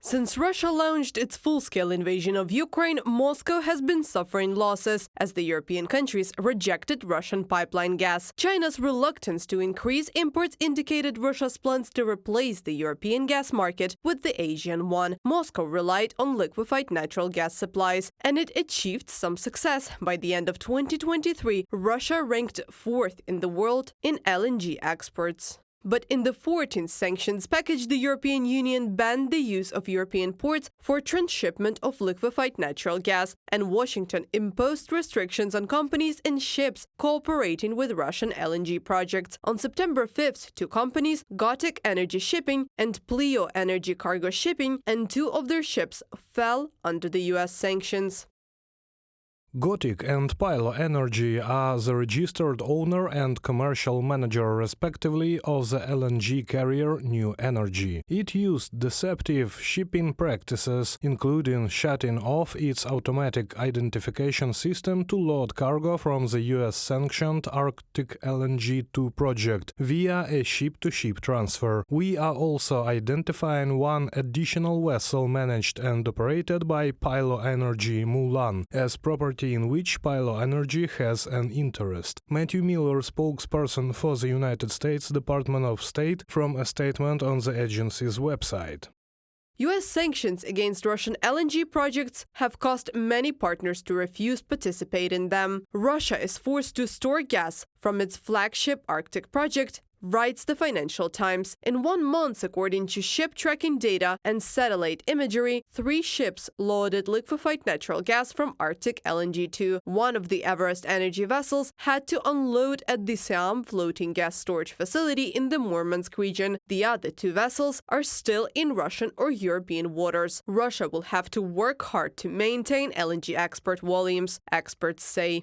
Since Russia launched its full-scale invasion of Ukraine, Moscow has been suffering losses as the European countries rejected Russian pipeline gas. China's reluctance to increase imports indicated Russia's plans to replace the European gas market with the Asian one. Moscow relied on liquefied natural gas supplies, and it achieved some success. By the end of 2023, Russia ranked 4th in the world in LNG exports. But in the 14th sanctions package, the European Union banned the use of European ports for transshipment of liquefied natural gas, and Washington imposed restrictions on companies and ships cooperating with Russian LNG projects. On September 5th, two companies, Arctic LNG Shipping and Pleo Energy Cargo Shipping, and two of their ships fell under the U.S. sanctions. Arctic and Pleo Energy are the registered owner and commercial manager, respectively, of the LNG carrier New Energy. It used deceptive shipping practices, including shutting off its automatic identification system to load cargo from the U.S.-sanctioned Arctic LNG-2 project via a ship-to-ship transfer. We are also identifying one additional vessel managed and operated by Pleo Energy Mulan as property in which Pleo Energy has an interest. Matthew Miller, spokesperson for the United States Department of State, from a statement on the agency's website. U.S. sanctions against Russian LNG projects have caused many partners to refuse participate in them. Russia is forced to store gas from its flagship Arctic project, writes the Financial Times. In 1 month, according to ship tracking data and satellite imagery, 3 ships loaded liquefied natural gas from Arctic LNG-2. One of the Everest Energy vessels had to unload at the Siam floating gas storage facility in the Murmansk region. The other 2 vessels are still in Russian or European waters. Russia will have to work hard to maintain LNG export volumes, experts say.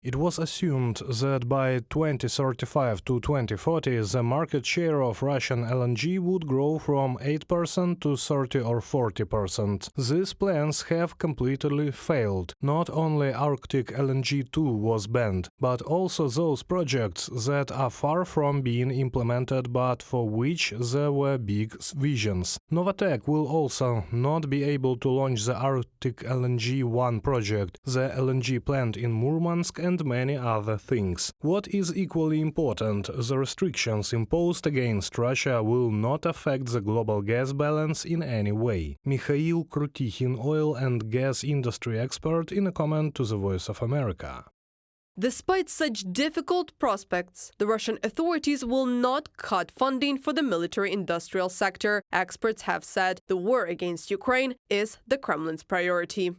It was assumed that by 2035 to 2040, the market share of Russian LNG would grow from 8% to 30 or 40%. These plans have completely failed. Not only Arctic LNG-2 was banned, but also those projects that are far from being implemented but for which there were big visions. Novatek will also not be able to launch the Arctic LNG-1 project, the LNG plant in Murmansk, and many other things. What is equally important, the restrictions imposed against Russia will not affect the global gas balance in any way. Mikhail Krutikhin, oil and gas industry expert, in a comment to The Voice of America. Despite such difficult prospects, the Russian authorities will not cut funding for the military-industrial sector. Experts have said the war against Ukraine is the Kremlin's priority.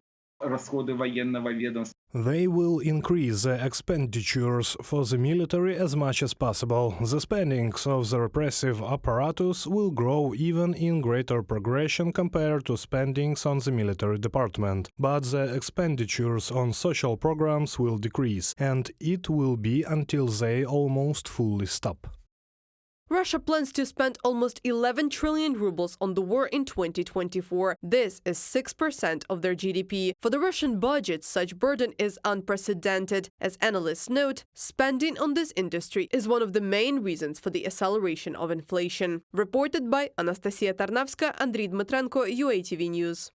They will increase the expenditures for the military as much as possible. The spendings of the repressive apparatus will grow even in greater progression compared to spendings on the military department. But the expenditures on social programs will decrease, and it will be until they almost fully stop. Russia plans to spend almost 11 trillion rubles on the war in 2024. This is 6% of their GDP. For the Russian budget, such burden is unprecedented. As analysts note, spending on this industry is one of the main reasons for the acceleration of inflation. Reported by Anastasia Tarnavska, Andriy Dmitrenko, UATV News.